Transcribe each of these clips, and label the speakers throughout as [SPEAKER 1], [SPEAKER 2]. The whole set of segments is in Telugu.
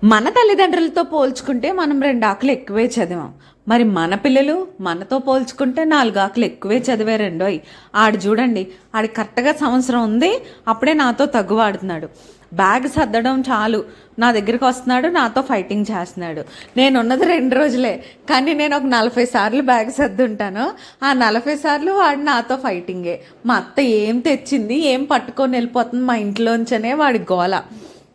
[SPEAKER 1] మన తల్లిదండ్రులతో పోల్చుకుంటే మనం 2 ఆకులు ఎక్కువే చదివాం. మరి మన పిల్లలు మనతో పోల్చుకుంటే 4 ఆకులు ఎక్కువే చదివారండోయ్. ఆడు చూడండి, ఆడి కరెక్ట్‌గా సంవత్సరం ఉంది, అప్పుడే నాతో తగ్గువాడుతున్నాడు. బ్యాగ్ సర్దడం చాలు నా దగ్గరికి వస్తున్నాడు, నాతో ఫైటింగ్ చేస్తున్నాడు. నేనున్నది 2 రోజులే, కానీ నేను ఒక 40 సార్లు బ్యాగ్ సర్దుంటాను. ఆ 40 సార్లు వాడు నాతో ఫైటింగే. మా అత్త ఏం తెచ్చింది, ఏం పట్టుకొని వెళ్ళిపోతుంది మా ఇంట్లోంచనే వాడి గోల.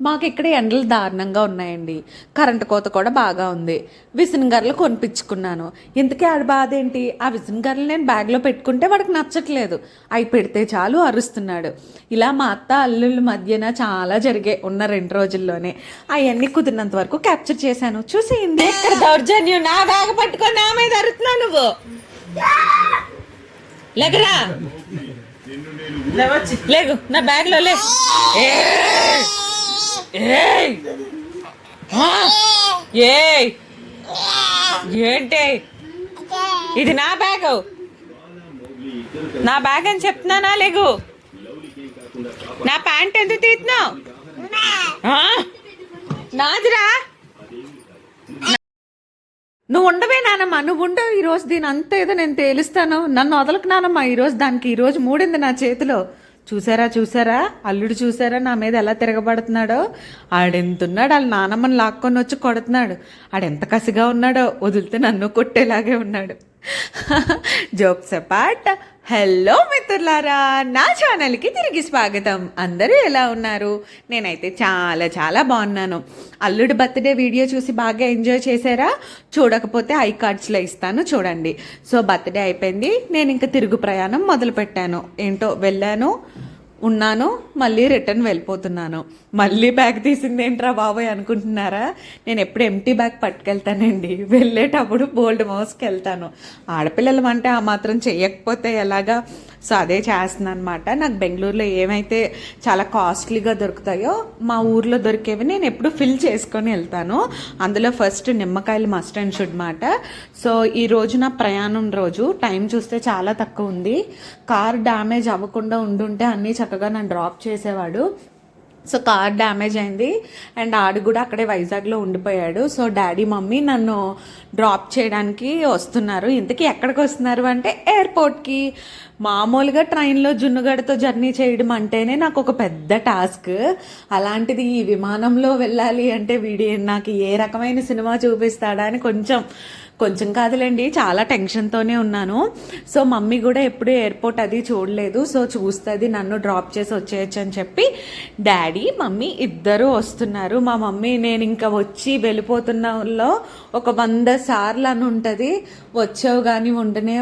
[SPEAKER 1] మాకు ఇక్కడ ఎండలు దారుణంగా ఉన్నాయండి. కరెంటు కోత కూడా బాగా ఉంది. విసనగర్రలు కొనిపించుకున్నాను. ఇంతకీ ఆడి బాధ ఏంటి? ఆ విసనగర్రలు నేను బ్యాగ్లో పెట్టుకుంటే వాడికి నచ్చట్లేదు. అవి పెడితే చాలు అరుస్తున్నాడు. ఇలా మా అత్త అల్లుళ్ళ మధ్యన చాలా జరిగాయి ఉన్న 2 రోజుల్లోనే. అవన్నీ కుదిరినంత వరకు క్యాప్చర్ చేశాను. చూసేయండి. ఎక్కడ దౌర్జన్యం, నా బ్యాగ్ పట్టుకొని నా మీద అరుస్తున్నావు నువ్వు. లేకరా, లేగు, నా బ్యాగ్లో లే. ఏంటి ఇది? నా బ్యాగ్, నా బ్యాగ్ అని చెప్తున్నానా? లేగు, నా ప్యాంట్ ఎందుకు తీస్తున్నావు? నాదిరా. నువ్వు ఉండవే నానమ్మ, నువ్వు ఉండవు. ఈరోజు దీని అంతా ఏదో నేను తేలుస్తాను. నన్ను వదలకు నానమ్మ. ఈరోజు మూడింది నా చేతిలో. చూసారా అల్లుడు చూసారా నా మీద ఎలా తిరగబడుతున్నాడో? ఆడెంతున్నాడు, వాళ్ళ నానమ్మని లాక్కొని వచ్చి కొడుతున్నాడు. ఆడెంత కసిగా ఉన్నాడో, వదిలితే నన్ను కొట్టేలాగే ఉన్నాడు. జోక్స్ అపార్ట్, హలో మిత్రులారా, నా ఛానల్కి తిరిగి స్వాగతం. అందరూ ఎలా ఉన్నారు? నేనైతే చాలా చాలా బాగున్నాను. అల్లుడు బర్త్డే వీడియో చూసి బాగా ఎంజాయ్ చేశారా? చూడకపోతే ఐ కార్డ్స్లో ఇస్తాను, చూడండి. సో బర్త్డే అయిపోయింది, నేను ఇంకా తిరుగు ప్రయాణం మొదలుపెట్టాను. ఏంటో వెళ్ళాను, ఉన్నాను, మళ్ళీ రిటర్న్ వెళ్ళిపోతున్నాను. మళ్ళీ బ్యాగ్ తీసింది ఏంట్రా బాబాయ్ అనుకుంటున్నారా? నేను ఎప్పుడు ఎంటీ బ్యాగ్ పట్టుకెళ్తానండి. వెళ్ళేటప్పుడు బోల్డ్ మోస్కి వెళ్తాను. ఆడపిల్లలు అంటే ఆ మాత్రం చెయ్యకపోతే ఎలాగా? సో అదే చేస్తున్నాను అనమాట. నాకు బెంగళూరులో ఏమైతే చాలా కాస్ట్లీగా దొరుకుతాయో మా ఊర్లో దొరికేవి నేను ఎప్పుడు ఫిల్ చేసుకొని వెళ్తాను. అందులో ఫస్ట్ నిమ్మకాయలు మస్ట్ అండ్ షుడ్ మాట. సో ఈ రోజు నా ప్రయాణం రోజు. టైం చూస్తే చాలా తక్కువ ఉంది. కార్ డ్యామేజ్ అవ్వకుండా ఉండుంటే అన్నీ చక్కగా నన్ను డ్రాప్ చేసేవాడు. సో కార్ డ్యామేజ్ అయింది అండ్ ఆడు కూడా అక్కడే వైజాగ్లో ఉండిపోయాడు. సో డాడీ మమ్మీ నన్ను డ్రాప్ చేయడానికి వస్తున్నారు. ఇంతకీ ఎక్కడికి వస్తున్నారు అంటే ఎయిర్పోర్ట్కి. మామూలుగా ట్రైన్లో జున్నుగడతో జర్నీ చేయడం అంటేనే నాకు ఒక పెద్ద టాస్క్. అలాంటిది ఈ విమానంలో వెళ్ళాలి అంటే నాకు ఏ రకమైన సినిమా చూపిస్తాడా అని కొంచెం కాదులేండి, చాలా టెన్షన్తోనే ఉన్నాను. సో మమ్మీ కూడా ఎప్పుడు ఎయిర్పోర్ట్ అది చూడలేదు. సో చూస్తుంది, నన్ను డ్రాప్ చేసి వచ్చేయచ్చు అని చెప్పి డాడీ మమ్మీ ఇద్దరు వస్తున్నారు. మా మమ్మీ నేను ఇంకా వచ్చి వెళ్ళిపోతున్నలో ఒక 100 సార్లు అని ఉంటుంది, వచ్చావు కానీ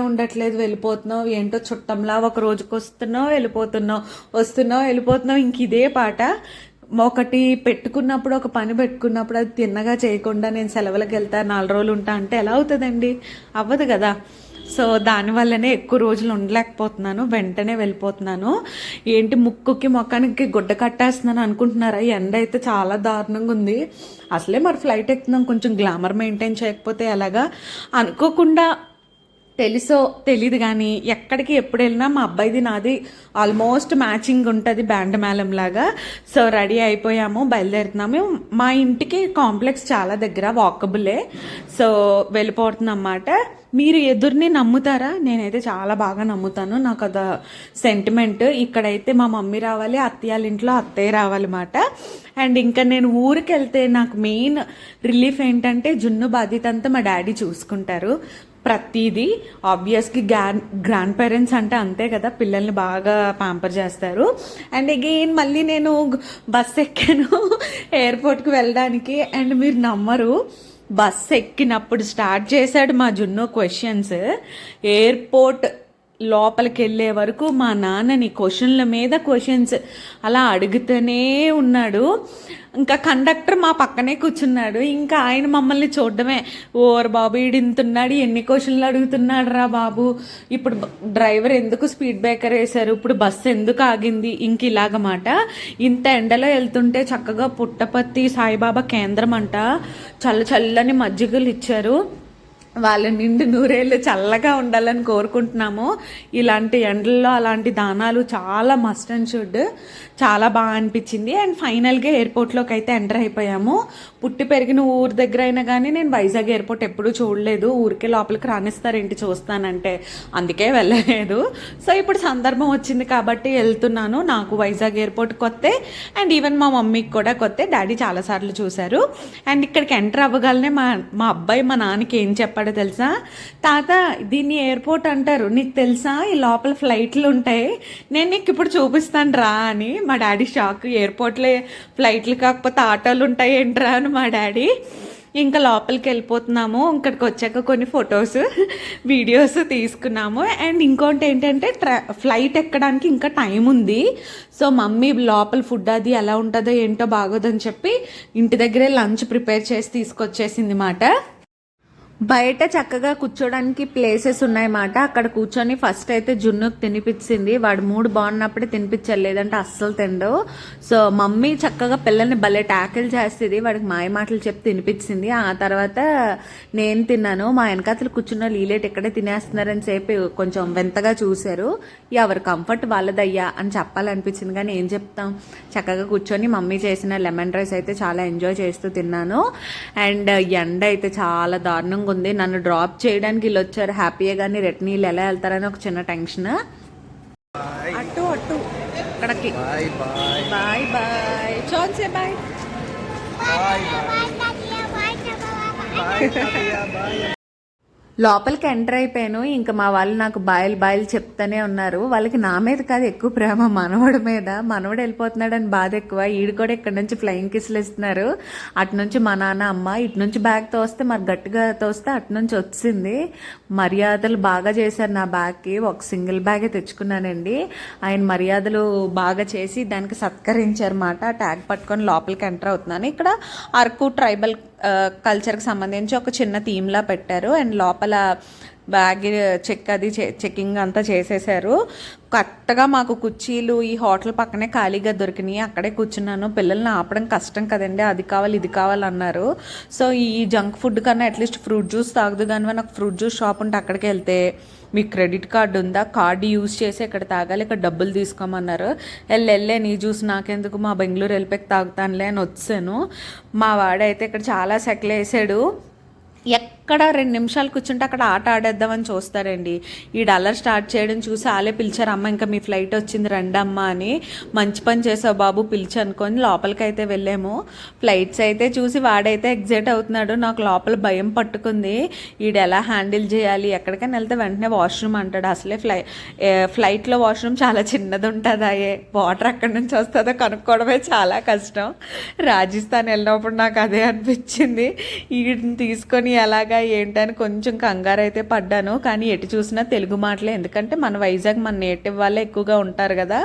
[SPEAKER 1] ఉండట్లేదు, వెళ్ళిపోతున్నావు ఏంటో చుట్టంలా, ఒక రోజుకి వస్తున్నావు వెళ్ళిపోతున్నావు, ఇంక ఇదే పాట. ఒకటి పెట్టుకున్నప్పుడు, ఒక పని పెట్టుకున్నప్పుడు అది తిన్నగా చేయకుండా నేను సెలవులకు వెళ్తా 4 రోజులు ఉంటా అంటే ఎలా అవుతుందండి? అవ్వదు కదా. సో దానివల్లనే ఎక్కువ రోజులు ఉండలేకపోతున్నాను, వెంటనే వెళ్ళిపోతున్నాను. ఏంటి ముక్కుకి మొక్కానికి గుడ్డ కట్టేస్తున్నాను అనుకుంటున్నారా? ఎండ అయితే చాలా దారుణంగా ఉంది. అసలే మరి ఫ్లైట్ ఎక్కుతున్నాం, కొంచెం గ్లామర్ మెయింటైన్ చేయకపోతే ఎలాగా? అనుకోకుండా తెలుసో తెలీదు కానీ ఎక్కడికి ఎప్పుడు వెళ్ళినా మా అబ్బాయిది నాది ఆల్మోస్ట్ మ్యాచింగ్ ఉంటుంది, బ్యాండ్ మేళం లాగా. సో రెడీ అయిపోయాము, బయలుదేరుతున్నాము. మా ఇంటికి కాంప్లెక్స్ చాలా దగ్గర, వాకబులే. సో వెళ్ళిపోతున్నాం అన్నమాట. మీరు ఎదురుని నమ్ముతారా? నేనైతే చాలా బాగా నమ్ముతాను, నాకు అది సెంటిమెంట్. ఇక్కడైతే మా మమ్మీ రావాలి, అత్తయ్య ఇంట్లో అత్తయ్య రావాలన్నమాట. అండ్ ఇంకా నేను ఊరికి వెళ్తే నాకు మెయిన్ రిలీఫ్ ఏంటంటే జున్ను బాధ్యత అంతా మా డాడీ చూసుకుంటారు. ప్రతిదీ ఆబ్వియస్గా గ్రాండ్ పేరెంట్స్ అంటే అంతే కదా, పిల్లల్ని బాగా ప్యాంపర్ చేస్తారు. అండ్ అగైన్ మళ్ళీ నేను బస్ ఎక్కాను ఎయిర్పోర్ట్కి వెళ్ళడానికి. అండ్ మీరు నమ్మరు, బస్ ఎక్కినప్పుడు స్టార్ట్ చేశాడు మా జున్ను క్వశ్చన్స్. ఎయిర్పోర్ట్ లోపలికి వెళ్ళే వరకు మా నాన్నని క్వశ్చన్ల మీద క్వశ్చన్స్ అలా అడుగుతూనే ఉన్నాడు. ఇంకా కండక్టర్ మా పక్కనే కూర్చున్నాడు. ఇంకా ఆయన మమ్మల్ని చూడడమే, ఓర్ బాబు ఈడింతున్నాడు, ఎన్ని క్వశ్చన్లు అడుగుతున్నాడు రా బాబు, ఇప్పుడు డ్రైవర్ ఎందుకు స్పీడ్ బ్రేకర్ వేశారు, ఇప్పుడు బస్సు ఎందుకు ఆగింది, ఇంక ఇలాగమాట. ఇంత ఎండలో వెళ్తుంటే చక్కగా పుట్టపర్తి సాయిబాబా కేంద్రం అంట చల్లని మజ్జిగలు ఇచ్చారు. వాళ్ళ నిండు నూరేళ్ళు చల్లగా ఉండాలని కోరుకుంటున్నాము. ఇలాంటి ఎండల్లో అలాంటి దానాలు చాలా మస్ట్ అండ్ షుడ్. చాలా బాగా అనిపించింది. అండ్ ఫైనల్గా ఎయిర్పోర్ట్లోకి అయితే ఎంటర్ అయిపోయాము. పుట్టి పెరిగిన ఊరు దగ్గర అయినా కానీ నేను వైజాగ్ ఎయిర్పోర్ట్ ఎప్పుడూ చూడలేదు. ఊరికే లోపలికి రానిస్తారేంటి చూస్తానంటే, అందుకే వెళ్ళలేదు. సో ఇప్పుడు సందర్భం వచ్చింది కాబట్టి వెళ్తున్నాను. నాకు వైజాగ్ ఎయిర్పోర్ట్ కొత్తే, అండ్ ఈవెన్ మా మమ్మీకి కూడా కొత్తే. డాడీ చాలాసార్లు చూశారు. అండ్ ఇక్కడికి ఎంటర్ అవ్వగానే మా అబ్బాయి మా నాన్నకి ఏం చెప్పాడో తెలుసా? తాత, దీన్ని ఎయిర్పోర్ట్ అంటారు, నీకు తెలుసా? ఈ లోపల ఫ్లైట్లు ఉంటాయి, నేను నీకు ఇప్పుడు చూపిస్తాను రా అని. మా డాడీ షాక్. ఎయిర్పోర్ట్లో ఫ్లైట్లు కాకపోతే ఆటోలు ఉంటాయి ఏంట్రా అని మా డాడీ. ఇంకా లోపలికి వెళ్ళిపోతున్నాము. ఇక్కడికి వచ్చాక కొన్ని ఫొటోస్ వీడియోస్ తీసుకున్నాము. అండ్ ఇంకోటి ఏంటంటే ఫ్లైట్ ఎక్కడానికి ఇంకా టైం ఉంది. సో మమ్మీ లోపల ఫుడ్ అది ఎలా ఉంటుందో ఏంటో బాగోదని చెప్పి ఇంటి దగ్గరే లంచ్ ప్రిపేర్ చేసి తీసుకొచ్చేసింది మాట. బయట చక్కగా కూర్చోడానికి ప్లేసెస్ ఉన్నాయన్నమాట. అక్కడ కూర్చొని ఫస్ట్ అయితే జున్నుకు తినిపించింది. వాడు మూడు బాగున్నప్పుడే తినిపించాలి, లేదంటే అస్సలు తిండు. సో మమ్మీ చక్కగా పిల్లల్ని భలే ట్యాకిల్ చేస్తుంది, వాడికి మాయ మాటలు చెప్పి తినిపించింది. ఆ తర్వాత నేను తిన్నాను. మా వెనకాతలు కూర్చున్న లీలేట్ ఎక్కడే తినేస్తున్నారని చెప్పి కొంచెం వింతగా చూశారు. ఎవరి కంఫర్ట్ వాళ్ళదయ్యా అని చెప్పాలనిపించింది, కానీ ఏం చెప్తాం. చక్కగా కూర్చొని మమ్మీ చేసిన లెమన్ రైస్ అయితే చాలా ఎంజాయ్ చేస్తూ తిన్నాను. అండ్ ఎండ అయితే చాలా దారుణంగా ఉంది. నన్ను డ్రాప్ చేయడానికి వీళ్ళు వచ్చారు హ్యాపీగా, కానీ రిటర్న్ వీళ్ళు ఎలా వెళ్తారని ఒక చిన్న టెన్షన్. అటు అటు అక్కడికి బాయ్ బాయ్ చోన్సే బాయ్. లోపలికి ఎంటర్ అయిపోయాను. ఇంకా మా వాళ్ళు నాకు బాయలు చెప్తానే ఉన్నారు. వాళ్ళకి నా మీద కాదు ఎక్కువ ప్రేమ, మనవడి మీద. మనవడు వెళ్ళిపోతున్నాడని బాధ ఎక్కువ. ఈడు కూడా ఇక్కడ నుంచి ఫ్లయింగ్ కిస్లు ఇస్తున్నారు. అటు నుంచి మా నాన్న అమ్మ, ఇటు నుంచి బ్యాగ్ తోస్తే మరి గట్టిగా తోస్తే అటు నుంచి వచ్చింది. మర్యాదలు బాగా చేశారు నా బ్యాగ్కి. ఒక సింగిల్ బ్యాగే తెచ్చుకున్నానండి. ఆయన మర్యాదలు బాగా చేసి దానికి సత్కరించారన్నమాట. ట్యాగ్ పట్టుకొని లోపలికి ఎంటర్ అవుతున్నాను. ఇక్కడ అరకు ట్రైబల్ కల్చర్కి సంబంధించి ఒక చిన్న థీమ్లా పెట్టారు. అండ్ లోపల బ్యాగ్ చెక్కింగ్ అంతా చేసేసారు. కరెక్ట్గా మాకు కుర్చీలు ఈ హోటల్ పక్కనే ఖాళీగా దొరికినాయి. అక్కడే కూర్చున్నాను. పిల్లల్ని ఆపడం కష్టం కదండి, అది కావాలి ఇది కావాలన్నారు. సో ఈ జంక్ ఫుడ్ కన్నా అట్లీస్ట్ ఫ్రూట్ జ్యూస్ తాగదు కానీ నాకు ఫ్రూట్ జ్యూస్ షాప్ ఉంటే అక్కడికి వెళ్తే మీకు క్రెడిట్ కార్డు ఉందా, కార్డు యూజ్ చేసి ఇక్కడ తాగాలి, ఇక్కడ డబ్బులు తీసుకోమన్నారు. వెళ్ళే నీ జ్యూస్ నాకెందుకు, మా బెంగళూరు వెళ్ళిపోయి తాగుతానులే అని వచ్చాను. మా వాడైతే ఇక్కడ చాలా సెటిల్ వేసాడు. ఎక్కడ 2 నిమిషాలు కూర్చుంటే అక్కడ ఆట ఆడేద్దామని చూస్తారండి. ఈ డాలర్ స్టార్ట్ చేయడం చూసి ఆలే పిలిచారు, అమ్మ ఇంకా మీ ఫ్లైట్ వచ్చింది రండమ్మా అని. మంచి పని చేసావు బాబు పిలిచి అనుకొని లోపలికి అయితే వెళ్ళాము. ఫ్లైట్స్ అయితే చూసి వాడైతే ఎగ్జైట్ అవుతున్నాడు. నాకు లోపల భయం పట్టుకుంది, వీడు ఎలా హ్యాండిల్ చేయాలి. ఎక్కడికైనా వెళ్తే వెంటనే వాష్రూమ్ అంటాడు. అసలే ఫ్లైట్లో వాష్రూమ్ చాలా చిన్నది ఉంటుంది. అయ్యే వాటర్ ఎక్కడి నుంచి వస్తుందో కనుక్కోవడమే చాలా కష్టం. రాజస్థాన్ వెళ్ళినప్పుడు నాకు అదే అనిపించింది. వీటిని తీసుకొని ఎలాగా ఏంటని కొంచెం కంగారు అయితే పడ్డాను. కానీ ఎటు చూసినా తెలుగు మాటలే, ఎందుకంటే మన వైజాగ్ మన నేటివ్ వాళ్ళే ఎక్కువగా ఉంటారు కదా.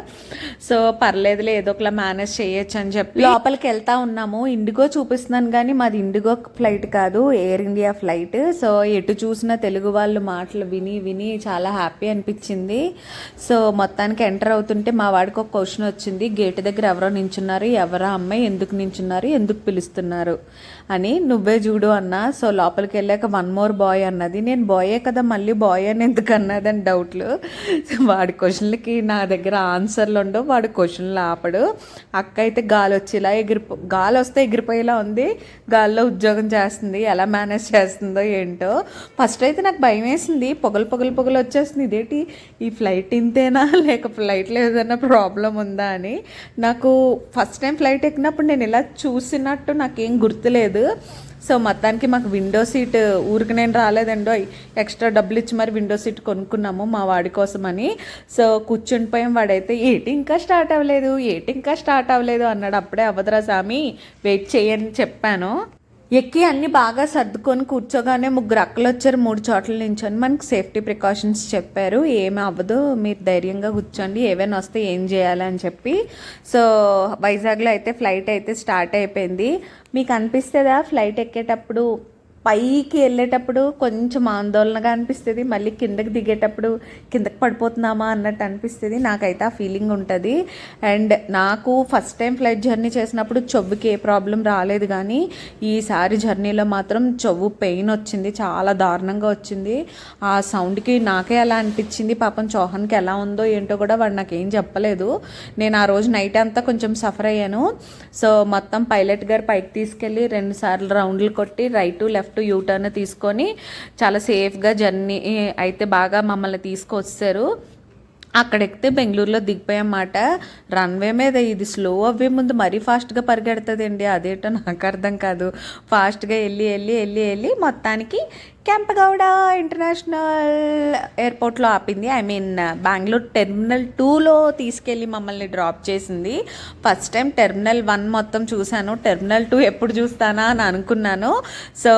[SPEAKER 1] సో పర్లేదులే, ఏదో ఒకలా మేనేజ్ చేయొచ్చు అని చెప్పి లోపలికి వెళ్తా ఉన్నాము. ఇండిగో చూపిస్తున్నాను కానీ మాది ఇండిగో ఫ్లైట్ కాదు, ఎయిర్ ఇండియా ఫ్లైట్. సో ఎటు చూసినా తెలుగు వాళ్ళు మాటలు విని విని చాలా హ్యాపీ అనిపించింది. సో మొత్తానికి ఎంటర్ అవుతుంటే మా వాడికి ఒక క్వశ్చన్ వచ్చింది. గేట్ దగ్గర ఎవరో నించున్నారు, ఎవరో అమ్మాయి, ఎందుకు నించున్నారు, ఎందుకు పిలుస్తున్నారు అని. నువ్వే చూడు అన్నా. సో లోపలికి వెళ్ళాక 1 more బాయ్ అన్నది. నేను బాయే కదా మళ్ళీ బాయ్ అని ఎందుకు అన్నదని డౌట్లు. వాడి క్వశ్చన్లకి నా దగ్గర ఆన్సర్లు ఉండవు, వాడి క్వశ్చన్లు ఆపడు. అక్క అయితే గాలి వచ్చేలా గాలి వస్తే ఎగిరిపోయేలా ఉంది. గాల్లో ఉద్యోగం చేస్తుంది, ఎలా మేనేజ్ చేస్తుందో ఏంటో. ఫస్ట్ అయితే నాకు భయం వేసింది, పొగలు వచ్చేస్తుంది. ఇదేంటి ఈ ఫ్లైట్ ఇంతేనా, లేక ఫ్లైట్లో ఏదైనా ప్రాబ్లం ఉందా అని. నాకు ఫస్ట్ టైం ఫ్లైట్ ఎక్కినప్పుడు నేను ఇలా చూసినట్టు నాకేం గుర్తులేదు. సో మొత్తానికి మాకు విండో సీట్ ఊరికి నేను రాలేదండో, ఎక్స్ట్రా డబ్బులు ఇచ్చి మరి విండో సీట్ కొనుక్కున్నాము మా వాడి కోసమని. సో కూర్చుండిపోయాం. వాడైతే ఏటి ఇంకా స్టార్ట్ అవ్వలేదు అన్నాడు. అప్పుడే అవ్వదురా స్వామి, వెయిట్ చేయని చెప్పాను. ఎక్కి అన్ని బాగా సర్దుకొని కూర్చోగానే 3 అక్కలు వచ్చారు. 3 చోట్ల నించొని మనకి సేఫ్టీ ప్రికాషన్స్ చెప్పారు. ఏమి అవ్వదు, మీరు ధైర్యంగా కూర్చోండి, ఏవైనా వస్తే ఏం చేయాలి అని చెప్పి. సో వైజాగ్లో అయితే ఫ్లైట్ అయితే స్టార్ట్ అయిపోయింది. మీకు అనిపిస్తుందా ఫ్లైట్ ఎక్కేటప్పుడు పైకి వెళ్ళేటప్పుడు కొంచెం ఆందోళనగా అనిపిస్తుంది, మళ్ళీ కిందకి దిగేటప్పుడు కిందకి పడిపోతున్నామా అన్నట్టు అనిపిస్తుంది. నాకైతే ఆ ఫీలింగ్ ఉంటుంది. అండ్ నాకు ఫస్ట్ టైం ఫ్లైట్ జర్నీ చేసినప్పుడు చెవుకి ఏ ప్రాబ్లం రాలేదు, కానీ ఈసారి జర్నీలో మాత్రం చెవు పెయిన్ వచ్చింది, చాలా దారుణంగా వచ్చింది. ఆ సౌండ్కి నాకే అలా అనిపించింది. పాపం చౌహాన్కి ఎలా ఉందో ఏంటో కూడా వాడు నాకేం చెప్పలేదు. నేను ఆ రోజు నైట్ అంతా కొంచెం సఫర్ అయ్యాను. సో మొత్తం పైలట్ గారు పైకి తీసుకెళ్ళి 2 సార్లు రౌండ్లు కొట్టి రైట్ లెఫ్ట్ యూటర్న్ తీసుకొని చాలా సేఫ్గా జర్నీ అయితే బాగా మమ్మల్ని తీసుకొచ్చారు. అక్కడ ఎక్కితే బెంగళూరులో దిగిపోయామాట. రన్వే మీద ఇది స్లో అవ్వే ముందు మరీ ఫాస్ట్గా పరిగెడుతుందండి, అదేటో నాకు అర్థం కాదు. ఫాస్ట్గా వెళ్ళి మొత్తానికి కెంపగౌడ ఇంటర్నేషనల్ ఎయిర్పోర్ట్లో ఆపింది. ఐ మీన్ బెంగళూరు టెర్మినల్ 2లో తీసుకెళ్ళి మమ్మల్ని డ్రాప్ చేసింది. ఫస్ట్ టైం టెర్మినల్ 1 మొత్తం చూశాను, టెర్మినల్ 2 ఎప్పుడు చూస్తానా అని అనుకున్నాను. సో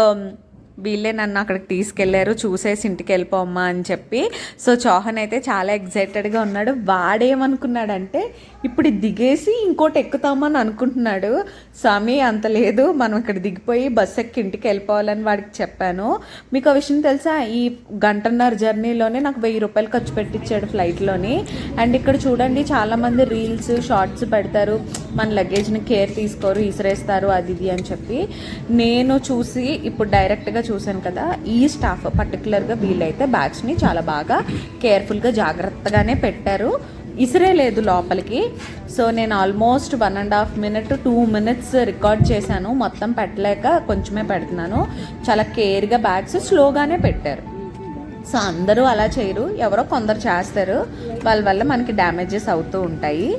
[SPEAKER 1] వీళ్ళే నన్ను అక్కడికి తీసుకెళ్లారు, చూసేసి ఇంటికి వెళ్ళిపోమ్మా అని చెప్పి. సో చౌహాన్ అయితే చాలా ఎగ్జైటెడ్గా ఉన్నాడు. వాడేమనుకున్నాడంటే ఇప్పుడు దిగేసి ఇంకోటి ఎక్కుతామని అనుకుంటున్నాడు. స్వామి అంత లేదు, మనం ఇక్కడ దిగిపోయి బస్సు ఎక్కి ఇంటికి వెళ్ళిపోవాలని వాడికి చెప్పాను. మీకు ఆ విషయం తెలుసా, ఈ 1.5 జర్నీలోనే నాకు 1000 రూపాయలు ఖర్చు పెట్టించాడు ఫ్లైట్లోని. అండ్ ఇక్కడ చూడండి చాలామంది రీల్స్ షార్ట్స్ పెడతారు, మన లగేజ్ని కేర్ తీసుకోరు, ఇసిరేస్తారు అది ఇది అని చెప్పి. నేను చూసి ఇప్పుడు డైరెక్ట్గా చూశాను కదా, ఈ స్టాఫ్ పర్టికులర్గా వీళ్ళైతే బ్యాగ్స్ని చాలా బాగా కేర్ఫుల్గా జాగ్రత్తగానే పెట్టారు, ఇసిరే లేదు లోపలికి. సో నేను ఆల్మోస్ట్ 1.5 minute 2 minutes రికార్డ్ చేశాను, మొత్తం పెట్టలేక కొంచెమే పెడుతున్నాను. చాలా కేర్గా బ్యాగ్స్ స్లోగానే పెట్టారు. సో అందరూ అలా చేయరు, ఎవరో కొందరు చేస్తారు, వాళ్ళ వల్ల మనకి డ్యామేజెస్ అవుతూ ఉంటాయి.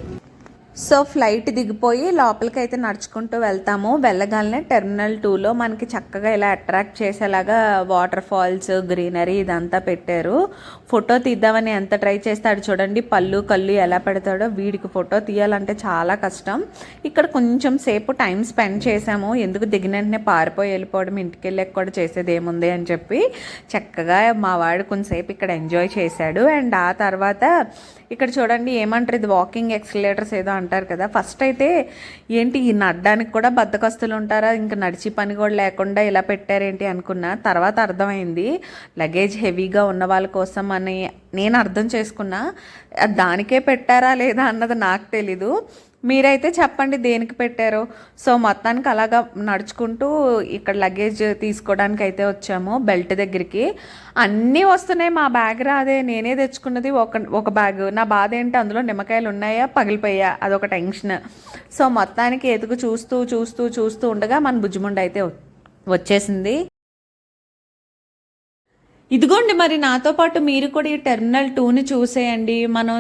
[SPEAKER 1] సో ఫ్లైట్ దిగిపోయి లోపలికి అయితే నడుచుకుంటూ వెళ్తాము. వెళ్ళగానే టెర్మినల్ 2లో మనకి చక్కగా ఇలా అట్రాక్ట్ చేసేలాగా వాటర్ ఫాల్స్, గ్రీనరీ ఇదంతా పెట్టారు. ఫోటో తీద్దామని ఎంత ట్రై చేస్తాడు చూడండి, పళ్ళు కళ్ళు ఎలా పెడతాడో. వీడికి ఫోటో తీయాలంటే చాలా కష్టం. ఇక్కడ కొంచెం సేపు టైం స్పెండ్ చేసాము, ఎందుకు దిగిన వెంటనే పారిపోయి వెళ్ళిపోవడం, ఇంటికి వెళ్ళాక కూడా చేసేది ఏముంది అని చెప్పి చక్కగా మా వాడు కొంచెంసేపు ఇక్కడ ఎంజాయ్ చేశాడు. అండ్ ఆ తర్వాత ఇక్కడ చూడండి ఏమంటారు, ఇది వాకింగ్ ఎక్సలేటర్స్ ఏదో అంటారు కదా. ఫస్ట్ అయితే ఏంటి ఈ నడడానికి కూడా బద్దకస్తులు ఉంటారా, ఇంకా నడిచి పని కూడా లేకుండా ఇలా పెట్టారేంటి అనుకున్నా. తర్వాత అర్థమైంది లగేజ్ హెవీగా ఉన్న వాళ్ళ కోసం అని నేను అర్థం చేసుకున్నా. దానికే పెట్టారా లేదా అన్నది నాకు తెలీదు, మీరైతే చెప్పండి దేనికి పెట్టారో. సో మొత్తానికి అలాగా నడుచుకుంటూ ఇక్కడ లగేజ్ తీసుకోవడానికి అయితే వచ్చాము. బెల్ట్ దగ్గరికి అన్నీ వస్తున్నాయి, మా బ్యాగ్ రాదే, నేనే తెచ్చుకున్నది ఒక బ్యాగ్. నా బాధ ఏంటి, అందులో నిమ్మకాయలు ఉన్నాయా పగిలిపోయా, అదొక టెన్షన్. సో మొత్తానికి ఎదుగు చూస్తూ ఉండగా మన బుజ్జిముండ అయితే వచ్చేసింది. ఇదిగోండి మరి నాతో పాటు మీరు కూడా ఈ టెర్మినల్ 2ని చూసేయండి. మనం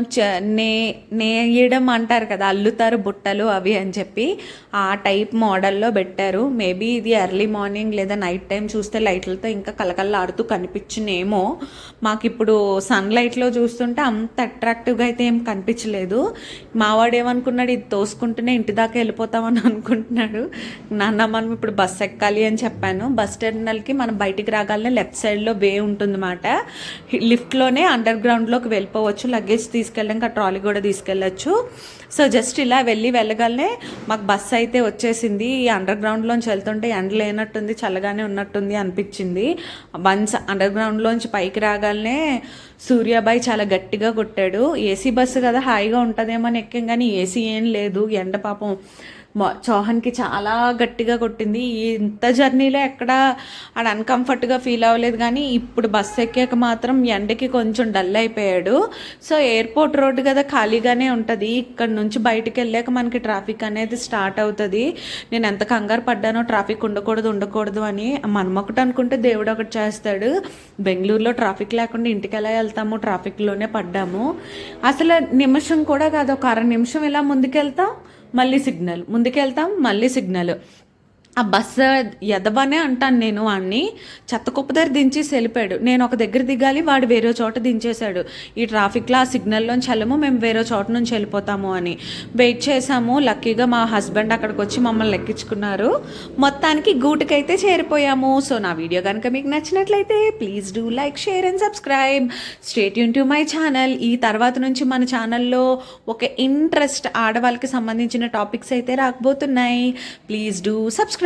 [SPEAKER 1] నేయడం అంటారు కదా, అల్లుతారు బుట్టలు అవి అని చెప్పి ఆ టైప్ మోడల్లో పెట్టారు. మేబీ ఇది ఎర్లీ మార్నింగ్ లేదా నైట్ టైం చూస్తే లైట్లతో ఇంకా కలకల్లాడుతూ కనిపించినేమో. మాకు ఇప్పుడు సన్లైట్లో చూస్తుంటే అంత అట్రాక్టివ్గా అయితే ఏం కనిపించలేదు. మావాడు ఏమనుకున్నాడు, ఇది తోసుకుంటూనే ఇంటి దాకా వెళ్ళిపోతామని అనుకుంటున్నాడు. నాన్న మనం ఇప్పుడు బస్ ఎక్కాలి అని చెప్పాను. బస్ టెర్మినల్కి మనం బయటికి రాగానే లెఫ్ట్ సైడ్లో వే ఉంటుందన్నమాట. లిఫ్ట్లోనే అండర్ గ్రౌండ్లోకి వెళ్ళిపోవచ్చు, లగేజ్ తీసుకెళ్ళడానికి ఆ ట్రాలీ కూడా తీసుకెళ్ళచ్చు. సో జస్ట్ ఇలా వెళ్ళగానే మాకు బస్సు అయితే వచ్చేసింది. ఈ అండర్ గ్రౌండ్లోంచి వెళ్తుంటే ఎండ లేనట్టుంది, చల్లగానే ఉన్నట్టుంది అనిపించింది. వన్స్ అండర్ గ్రౌండ్లోంచి పైకి రాగానే సూర్యాబాయ్ చాలా గట్టిగా కొట్టాడు. ఏసీ బస్సు కదా హాయిగా ఉంటుందేమో అని ఎక్కాం, కానీ ఏసీ ఏం లేదు. ఎండ పాపం చౌహాన్కి చాలా గట్టిగా కొట్టింది. ఇంత జర్నీలో ఎక్కడ ఆడ అన్కంఫర్ట్గా ఫీల్ అవ్వలేదు, కానీ ఇప్పుడు బస్సు ఎక్కాక మాత్రం ఎండకి కొంచెం డల్ అయిపోయాడు. సో ఎయిర్పోర్ట్ రోడ్డు కదా ఖాళీగానే ఉంటుంది, ఇక్కడ నుంచి బయటికి వెళ్ళాక మనకి ట్రాఫిక్ అనేది స్టార్ట్ అవుతుంది. నేను ఎంత కంగారు పడ్డానో ట్రాఫిక్ ఉండకూడదు అని. మనం ఒకటి అనుకుంటే దేవుడు ఒకటి చేస్తాడు. బెంగళూరులో ట్రాఫిక్ లేకుండా ఇంటికి ఎలా వెళ్తాము, ట్రాఫిక్లోనే పడ్డాము. అసలు నిమిషం కూడా కాదు, ఒక 1/2 నిమిషం ఇలా ముందుకెళ్తాం, మళ్ళీ సిగ్నల్, ముందుకెళ్తాం మళ్ళీ సిగ్నల్. ఆ బస్సు ఎదవనే అంటాను నేను. వాడిని చెత్త కుప్ప దగ్గర దించేసి వెళ్ళిపోయాడు. నేను ఒక దగ్గర దిగాలి, వాడు వేరే చోట దించేశాడు. ఈ ట్రాఫిక్లో ఆ సిగ్నల్లోంచి వెళ్ళము, మేము వేరే చోట నుంచి వెళ్ళిపోతాము అని వెయిట్ చేసాము. లక్కీగా మా హస్బెండ్ అక్కడికి వచ్చి మమ్మల్ని లెక్కించుకున్నారు. మొత్తానికి గూటికైతే చేరిపోయాము. సో నా వీడియో కనుక మీకు నచ్చినట్లయితే please do like, share and subscribe. Stay tune to my channel. ఈ తర్వాత నుంచి మన ఛానల్లో ఒక ఇంట్రెస్ట్ ఆడవాళ్ళకి సంబంధించిన టాపిక్స్ అయితే రాకపోతున్నాయి. Please do subscribe.